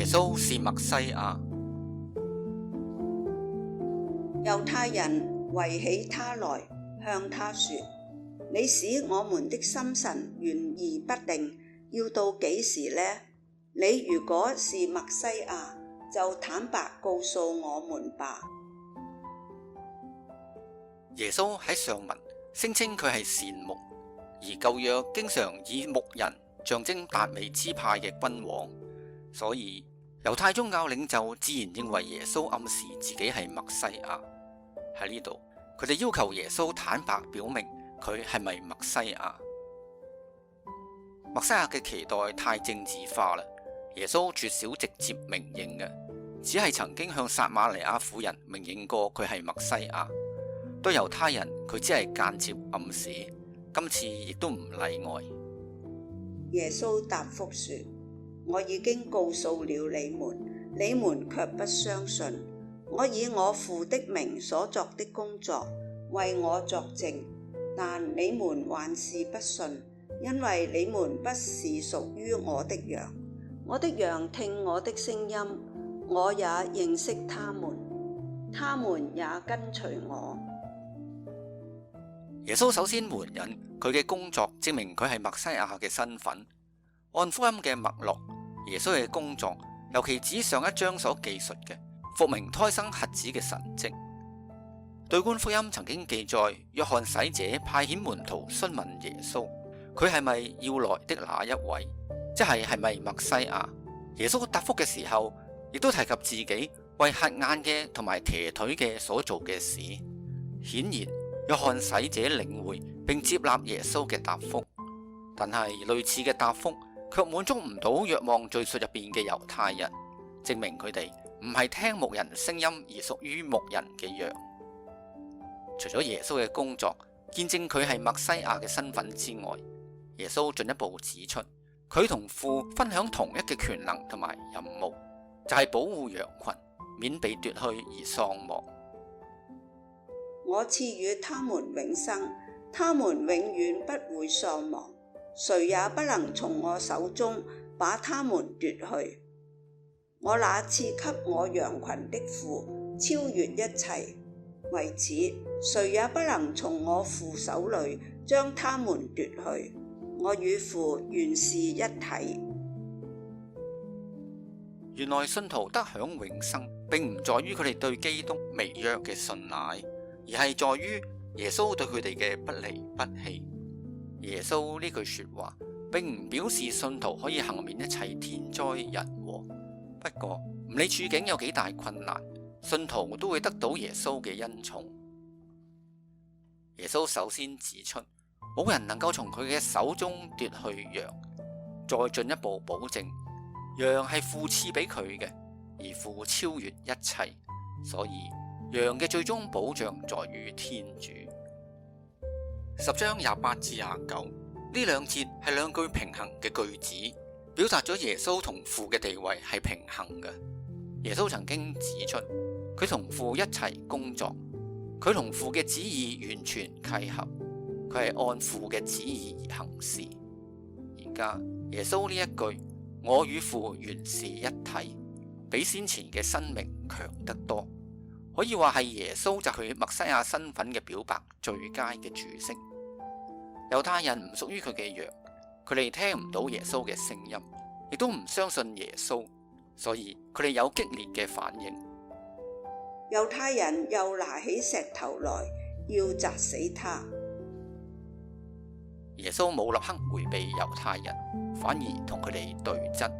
穌是默西亞。猶太人圍起他來，向他說：你使我們的心神懸疑不定，要到幾時呢？你如果是默西亞，就坦白告訴我們吧。耶穌喺上文聲稱佢係善牧，而舊約經常以牧人象徵達味支派嘅君王，所以猶太宗教領袖自然認為耶穌暗示自己係默西亞。喺呢度，佢哋要求耶穌坦白表明佢係咪默西亞。默西亞嘅期待太政治化啦，耶穌絕少直接明認嘅，只係曾經向撒瑪黎雅婦人明認過佢係默西亞。對猶太人，佢只係間接暗示，今次亦都唔例外。耶穌答覆說：我已經告訴了你們，你們卻不相信。我以我父的名所作的工作為我作證，但你們還是不信，因為你們不是屬於我的羊。我的羊聽我的聲音，我也認識他們，他們也跟隨我。耶穌首先援引佢嘅工作，證明佢係默西亞嘅身份。按福音嘅脈絡，耶穌嘅工作尤其指上一章所記述嘅復明胎生瞎子嘅神蹟。對觀福音曾經記載，約翰洗者派遣門徒詢問耶穌，佢係咪要來的那一位，即係咪默西亞？耶穌答覆嘅時候，亦都提及自己為瞎眼嘅同埋瘸腿嘅所做嘅事。顯然，約翰洗者領會並接納耶穌嘅答覆，但係類似嘅答覆卻滿足唔到若望敘述入邊嘅猶太人，證明佢哋唔係聽牧人聲音而屬於牧人嘅羊。除咗耶穌嘅工作見證佢係默西亞嘅身份之外，耶穌進一步指出，佢同父分享同一嘅權能同埋任務，就係保護羊群，免被奪去而喪亡。我賜予他們永生，他們永遠不會喪亡，誰也不能從我手中把他們奪去。我那賜給我羊群的父超越一切，為此誰也不能從我父手裏將他們奪去。我與父原是一體。原來信徒得享永生，並唔在於佢哋對基督微弱嘅信賴，而係在於耶穌對佢哋嘅不離不棄。耶穌呢句說話，並唔表示信徒可以幸免一切天災人禍。不過唔理處境有幾大困難，信徒都會得到耶穌嘅恩寵。耶穌首先指出，冇人能夠從佢嘅手中奪去羊，再進一步保證，羊係父賜俾佢嘅，而父超越一切，所以羊嘅最終保障在於天主。10章28至29呢兩節係兩句平衡嘅句子，表達咗耶穌同父嘅地位係平衡嘅。耶穌曾經指出，佢同父一齊工作，佢同父嘅旨意完全契合，佢係按父嘅旨意而行事。而家耶穌呢一句我與父原是一體，比先前嘅申明強得多，可以話係耶穌就佢默西亞身份嘅表白最佳嘅注釋。猶太人唔屬於佢嘅羊，佢哋聽唔到耶穌嘅聲音，亦都唔相信耶穌，所以佢哋有激烈嘅反應。猶太人又拿起石頭來要砸死他。耶穌冇立刻迴避猶太人，反而同佢哋對質。